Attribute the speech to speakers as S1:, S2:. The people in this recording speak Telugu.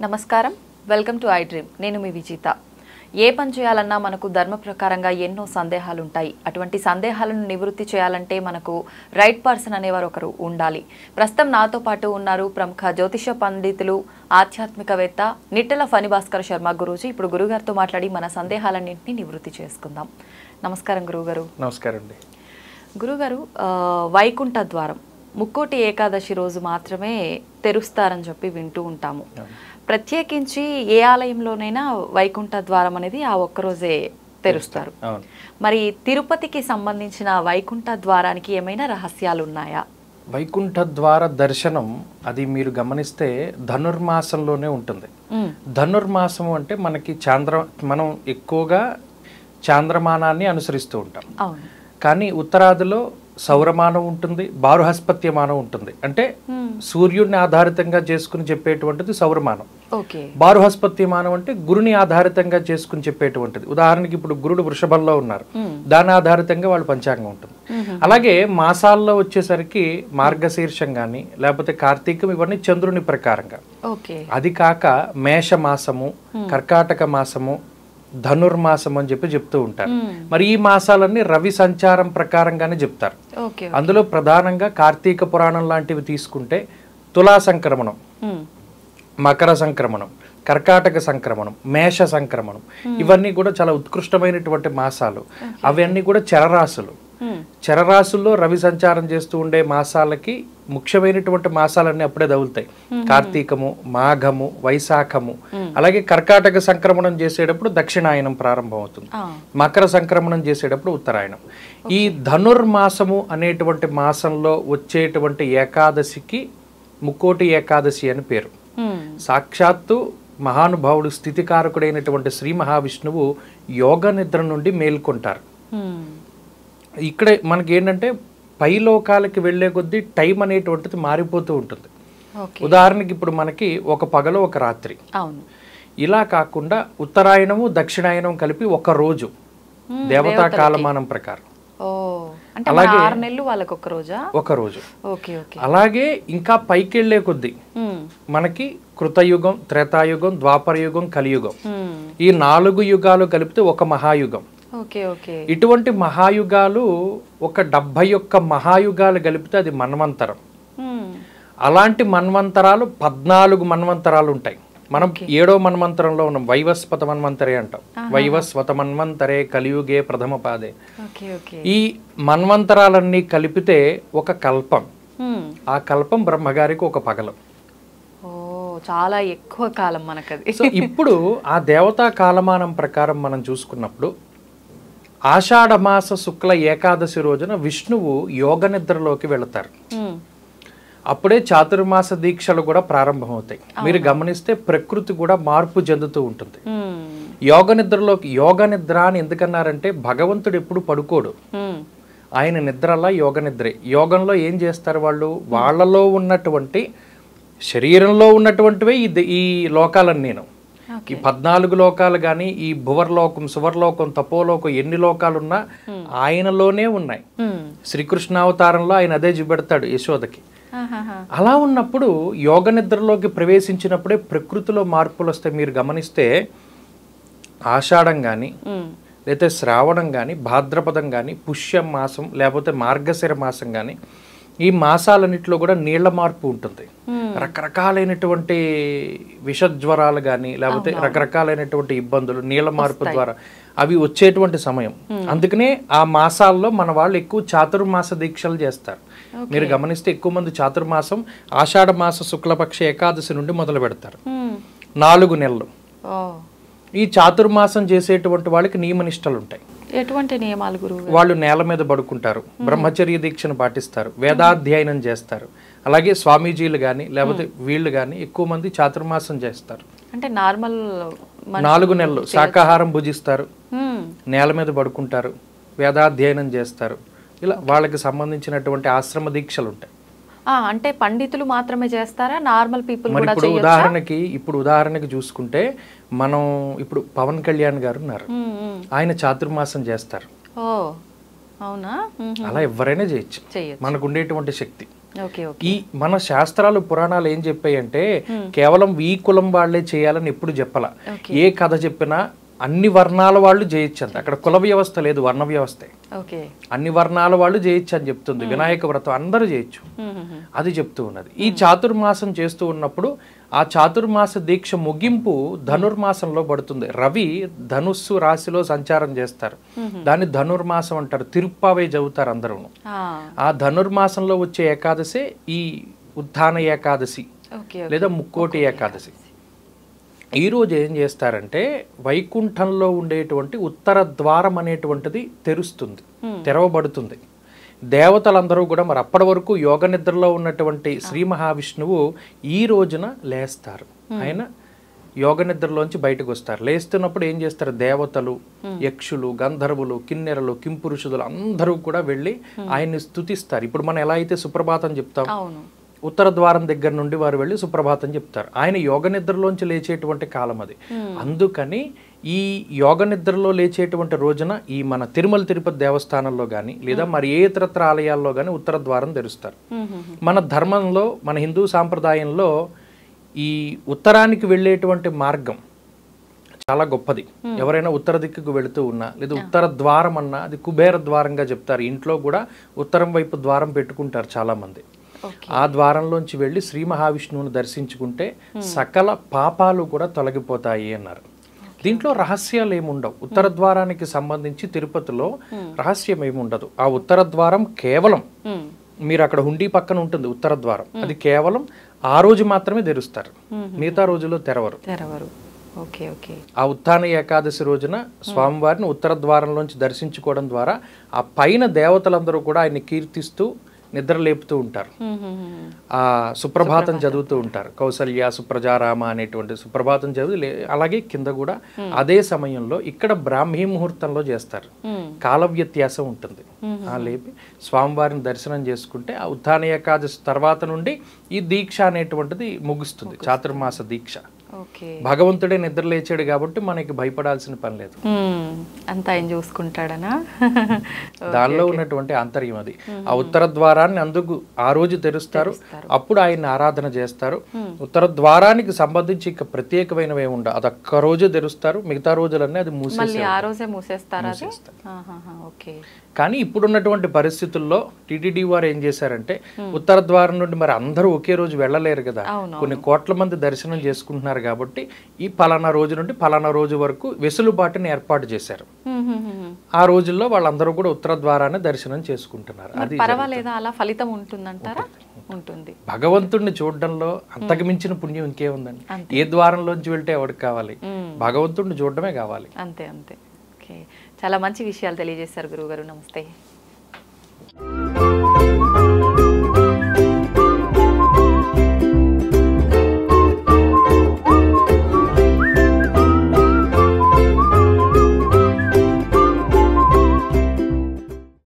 S1: నమస్కారం, వెల్కమ్ టు ఐ డ్రీమ్. నేను మీ విజిత. ఏ పని చేయాలన్నా మనకు ధర్మ ప్రకారంగా ఎన్నో సందేహాలు ఉంటాయి. అటువంటి సందేహాలను నివృత్తి చేయాలంటే మనకు రైట్ పర్సన్ అనేవారు ఒకరు ఉండాలి. ప్రస్తుతం నాతో పాటు ఉన్నారు ప్రముఖ జ్యోతిష పండితులు, ఆధ్యాత్మికవేత్త నిట్టెల ఫణిభాస్కర్ శర్మ గురూజీ. ఇప్పుడు గురుగారితో మాట్లాడి మన సందేహాలన్నింటినీ నివృత్తి చేసుకుందాం. నమస్కారం గురుగారు.
S2: నమస్కారం అండి.
S1: గురుగారు, వైకుంఠ ద్వారం ముక్కోటి ఏకాదశి రోజు మాత్రమే తెరుస్తారని చెప్పి వింటూ ఉంటాము. ప్రత్యేకించి ఏ ఆలయంలోనైనా వైకుంఠ ద్వారం అనేది ఆ ఒక్కరోజే తెరుస్తారు. మరి తిరుపతికి సంబంధించిన వైకుంఠ ద్వారానికి ఏమైనా రహస్యాలు ఉన్నాయా?
S2: వైకుంఠ ద్వార దర్శనం అది మీరు గమనిస్తే ధనుర్మాసంలోనే ఉంటుంది. ధనుర్మాసం అంటే మనం ఎక్కువగా చాంద్రమానాన్ని అనుసరిస్తూ ఉంటాం. కానీ ఉత్తరాదిలో సౌరమానం ఉంటుంది, బారుహస్పత్యమానం ఉంటుంది. అంటే సూర్యుడిని ఆధారితంగా చేసుకుని చెప్పేటువంటిది సౌరమానం. బారుహస్పత్యమానం అంటే గురుని ఆధారితంగా చేసుకుని చెప్పేటువంటిది. ఉదాహరణకి ఇప్పుడు గురుడు వృషభంలో ఉన్నారు, దాని ఆధారితంగా వాళ్ళు పంచాంగం ఉంటుంది. అలాగే మాసాల్లో వచ్చేసరికి మార్గశీర్షం కానీ లేకపోతే కార్తీకం ఇవన్నీ చంద్రుని ప్రకారంగా. అది కాక మేష మాసము, కర్కాటక మాసము, ధనుర్మాసం అని చెప్పి చెప్తూ ఉంటారు. మరి ఈ మాసాలన్నీ రవి సంచారం ప్రకారంగానే చెప్తారు. అందులో ప్రధానంగా కార్తీక పురాణం లాంటివి తీసుకుంటే తులా సంక్రమణం, మకర సంక్రమణం, కర్కాటక సంక్రమణం, మేష సంక్రమణం ఇవన్నీ కూడా చాలా ఉత్కృష్టమైనటువంటి మాసాలు. అవన్నీ కూడా చరరాశులు. చరరాశుల్లో రవి సంచారం చేస్తూ ఉండే మాసాలకి ముఖ్యమైనటువంటి మాసాలన్నీ అప్పుడే తగులుతాయి. కార్తీకము, మాఘము, వైశాఖము. అలాగే కర్కాటక సంక్రమణం చేసేటప్పుడు దక్షిణాయనం ప్రారంభం అవుతుంది. మకర సంక్రమణం చేసేటప్పుడు ఉత్తరాయణం. ఈ ధనుర్మాసము అనేటువంటి మాసంలో వచ్చేటువంటి ఏకాదశికి ముక్కోటి ఏకాదశి అని పేరు. సాక్షాత్తు మహానుభావుడు స్థితికారకుడైనటువంటి శ్రీ మహావిష్ణువు యోగ నిద్ర నుండి మేల్కొంటారు. ఇక్కడ మనకి ఏంటంటే పై లోకాలకి వెళ్లే కొద్దీ టైం అనేటువంటిది మారిపోతూ ఉంటుంది. ఉదాహరణకి ఇప్పుడు మనకి ఒక పగలు ఒక రాత్రి, ఇలా కాకుండా ఉత్తరాయణము దక్షిణాయనం కలిపి ఒక రోజు దేవతా కాలమానం ప్రకారం. అలాగే ఒక రోజు. అలాగే ఇంకా పైకి వెళ్లే కొద్దీ మనకి కృతయుగం, త్రేతాయుగం, ద్వాపరయుగం, కలియుగం ఈ 4 యుగాలు కలిపితే ఒక మహాయుగం. ఇటువంటి మహాయుగాలు ఒక 71 మహాయుగాలు కలిపితే అది మన్వంతరం. అలాంటి మన్వంతరాలు 14 మన్వంతరాలు ఉంటాయి. మనం 7వ మన్వంతరంలో ఉన్నాం, వైవస్వత మన్వంతరే అంటాం. వైవస్వత మన్వంతరే కలియుగే ప్రథమ పాదే. ఈ మన్వంతరాలన్నీ కలిపితే ఒక కల్పం. ఆ కల్పం బ్రహ్మగారికి ఒక పగలు.
S1: చాలా ఎక్కువ కాలం మనకది.
S2: సో ఇప్పుడు ఆ దేవతా కాలమానం ప్రకారం మనం చూసుకున్నప్పుడు ఆషాఢమాస శుక్ల ఏకాదశి రోజున విష్ణువు యోగ నిద్రలోకి వెళతారు. అప్పుడే చాతుర్మాస దీక్షలు కూడా ప్రారంభమవుతాయి. మీరు గమనిస్తే ప్రకృతి కూడా మార్పు చెందుతూ ఉంటుంది. యోగ నిద్రలోకి, యోగ నిద్ర అని ఎందుకన్నారంటే భగవంతుడు ఎప్పుడు పడుకోడు, ఆయన నిద్రలా యోగ నిద్రే. యోగంలో ఏం చేస్తారు వాళ్ళు, వాళ్ళలో ఉన్నటువంటి శరీరంలో ఉన్నటువంటివే ఈ లోకాలన్నీను. ఈ 14 లోకాలు కానీ ఈ భువర్లోకం, సువర్లోకం, తపోలోకం ఎన్ని లోకాలున్నా ఆయనలోనే ఉన్నాయి. శ్రీకృష్ణావతారంలో ఆయన అదే చూపెడతాడు యశోదకి. అలా ఉన్నప్పుడు యోగ నిద్రలోకి ప్రవేశించినప్పుడే ప్రకృతిలో మార్పులు వస్తాయి. మీరు గమనిస్తే ఆషాఢం కానీ లేకపోతే శ్రావణం కానీ భాద్రపదం కానీ పుష్యం మాసం లేకపోతే మార్గశిర మాసం కానీ ఈ మాసాలన్నింటిలో కూడా నీళ్ల మార్పు ఉంటుంది. రకరకాలైనటువంటి విషజ్వరాలు కానీ లేకపోతే రకరకాలైనటువంటి ఇబ్బందులు నీళ్ల మార్పు ద్వారా అవి వచ్చేటువంటి సమయం. అందుకనే ఆ మాసాల్లో మన వాళ్ళు ఎక్కువ చాతుర్మాస దీక్షలు చేస్తారు. మీరు గమనిస్తే ఎక్కువ మంది చాతుర్మాసం ఆషాఢ మాస శుక్లపక్ష ఏకాదశి నుండి మొదలు పెడతారు. 4 నెలలు ఈ చాతుర్మాసం చేసేటువంటి వాళ్ళకి నియమనిష్టలు ఉంటాయి.
S1: ఎటువంటి నియమాలు గురువు?
S2: వాళ్ళు నేల మీద పడుకుంటారు, బ్రహ్మచర్య దీక్షను పాటిస్తారు, వేదాధ్యయనం చేస్తారు. అలాగే స్వామీజీలు కానీ లేకపోతే వీళ్ళు కానీ ఎక్కువ మంది చాతుర్మాసం చేస్తారు.
S1: అంటే నార్మల్
S2: 4 నెలలు శాకాహారం భుజిస్తారు, నేల మీద పడుకుంటారు, వేదాధ్యయనం చేస్తారు. ఇలా వాళ్ళకి సంబంధించినటువంటి ఆశ్రమ దీక్షలు ఉంటాయి.
S1: అంటే పండితులు మాత్రమే చేస్తారా, నార్మల్ పీపుల్ కూడా
S2: చేయొచ్చా? ఇప్పుడు ఉదాహరణకి చూసుకుంటే మనం ఇప్పుడు పవన్ కళ్యాణ్ గారు ఉన్నారు, ఆయన చాతుర్మాసం చేస్తారు.
S1: అవునా?
S2: అలా ఎవరైనా చేయొచ్చు, మనకు ఉండేటువంటి శక్తి.
S1: ఓకే
S2: ఈ మన శాస్త్రాలు పురాణాలు ఏం చెప్పాయి అంటే కేవలం ఈ కులం వాళ్లే చేయాలని ఎప్పుడు చెప్పాల. ఏ కథ చెప్పినా అన్ని వర్ణాల వాళ్ళు చేయొచ్చు అంత. అక్కడ కుల వ్యవస్థ లేదు, వర్ణ వ్యవస్థే. అన్ని వర్ణాల వాళ్ళు చేయొచ్చు అని చెప్తుంది. వినాయక వ్రతం అందరూ చేయొచ్చు అది చెప్తూ ఉన్నది. ఈ చాతుర్మాసం చేస్తూ ఉన్నప్పుడు ఆ చాతుర్మాస దీక్ష ముగింపు ధనుర్మాసంలో పడుతుంది. రవి ధనుస్సు రాశిలో సంచారం చేస్తారు, దాన్ని ధనుర్మాసం అంటారు. తిరుప్పావై చదువుతారు అందరూ. ఆ ధనుర్మాసంలో వచ్చే ఏకాదశి ఈ ఉత్థాన ఏకాదశి లేదా ముక్కోటి ఏకాదశి. ఈ రోజు ఏం చేస్తారంటే వైకుంఠంలో ఉండేటువంటి ఉత్తర ద్వారం అనేటువంటిది తెరవబడుతుంది. దేవతలందరూ కూడా మరి అప్పటి వరకు యోగ నిద్రలో ఉన్నటువంటి శ్రీ మహావిష్ణువు ఈ రోజున లేస్తారు. ఆయన యోగ నిద్రలోంచి బయటకు వస్తారు. లేస్తున్నప్పుడు ఏం చేస్తారు, దేవతలు, యక్షులు, గంధర్వులు, కిన్నెరలు, కింపురుషులు అందరూ కూడా వెళ్ళి ఆయన్ని స్తుతిస్తారు. ఇప్పుడు మనం ఎలా అయితే సుప్రభాతం చెప్తాం, ఉత్తర ద్వారం దగ్గర నుండి వారు వెళ్ళి సుప్రభాతం చెప్తారు. ఆయన యోగ నిద్రలోంచి లేచేటువంటి కాలం అది. అందుకని ఈ యోగ నిద్రలో లేచేటువంటి రోజున ఈ మన తిరుమల తిరుపతి దేవస్థానంలో కానీ లేదా మరి ఏ ఇతరత్ర ఆలయాల్లో కానీ ఉత్తర ద్వారం తెరుస్తారు. మన ధర్మంలో, మన హిందూ సాంప్రదాయంలో ఈ ఉత్తరానికి వెళ్ళేటువంటి మార్గం చాలా గొప్పది. ఎవరైనా ఉత్తర దిక్కుకు వెళుతూ ఉన్నా లేదా ఉత్తర ద్వారం అన్నా అది కుబేర ద్వారంగా చెప్తారు. ఇంట్లో కూడా ఉత్తరం వైపు ద్వారం పెట్టుకుంటారు చాలా మంది. ఆ ద్వారంలోంచి వెళ్ళి శ్రీ మహావిష్ణువుని దర్శించుకుంటే సకల పాపాలు కూడా తొలగిపోతాయి అన్నారు. దీంట్లో రహస్యాలు ఏముండవు. ఉత్తర ద్వారానికి సంబంధించి తిరుపతిలో రహస్యం ఏముండదు. ఆ ఉత్తర ద్వారం కేవలం మీరు అక్కడ హుండీ పక్కన ఉంటుంది ఉత్తర ద్వారం, అది కేవలం ఆ రోజు మాత్రమే తెరుస్తారు, మిగతా రోజుల్లో తెరవరు. ఆ ఉత్థాన ఏకాదశి రోజున స్వామివారిని ఉత్తర ద్వారంలోంచి దర్శించుకోవడం ద్వారా ఆ పైన దేవతలందరూ కూడా ఆయన్ని కీర్తిస్తూ నిద్ర లేపుతూ ఉంటారు. ఆ సుప్రభాతం చదువుతూ ఉంటారు. కౌసల్య సుప్రజారామ అనేటువంటి సుప్రభాతం చదివి అలాగే కింద కూడా అదే సమయంలో ఇక్కడ బ్రాహ్మీ ముహూర్తంలో చేస్తారు. కాల వ్యత్యాసం ఉంటుంది. ఆ లేపి స్వామివారిని దర్శనం చేసుకుంటే ఆ ఉత్థాన ఏకాదశి తర్వాత నుండి ఈ దీక్ష అనేటువంటిది ముగుస్తుంది, చాతుర్మాస దీక్ష. భగవంతుడే నిద్ర లేచాడు కాబట్టి మనకి భయపడాల్సిన పని లేదు,
S1: అంతా ఆయన చూసుకుంటాడనా.
S2: దానిలో ఉన్నటువంటి ఆంతర్యం అది. ఆ ఉత్తర ద్వారాన్ని అందుకు ఆ రోజు తెరుస్తారు, అప్పుడు ఆయన ఆరాధన చేస్తారు. ఉత్తర ద్వారానికి సంబంధించి ఇక ప్రత్యేకమైనవి ఏమి ఉండవు, అది ఒక్క రోజు తెరుస్తారు, మిగతా రోజులన్నీ అది
S1: మూసేస్తారు.
S2: కానీ ఇప్పుడున్నటువంటి పరిస్థితుల్లో టీటీడీ వారు ఏం చేశారంటే ఉత్తర ద్వారం నుండి మరి అందరూ ఒకే రోజు వెళ్ళలేరు కదా, కొన్ని కోట్ల మంది దర్శనం చేసుకుంటున్నారు కాబట్టి ఈ పలానా రోజు నుండి పలానా రోజు వరకు వెసులుబాటుని ఏర్పాటు చేశారు. ఆ రోజుల్లో వాళ్ళందరూ కూడా ఉత్తర ద్వారాన్ని దర్శనం చేసుకుంటున్నారు. అది
S1: పర్వాలేదా, అలా ఫలితం ఉంటుందంటారా? ఉంటుంది.
S2: భగవంతుడిని చూడడంలో అంతకు మించిన పుణ్యం ఇంకేముందండి? ఏ ద్వారంలోంచి వెళ్తే ఎవరికి కావాలి? భగవంతుడిని చూడడమే కావాలి.
S1: అంతే అంతే. చాలా మంచి విషయాలు తెలియజేశారు గురువుగారు. నమస్తే.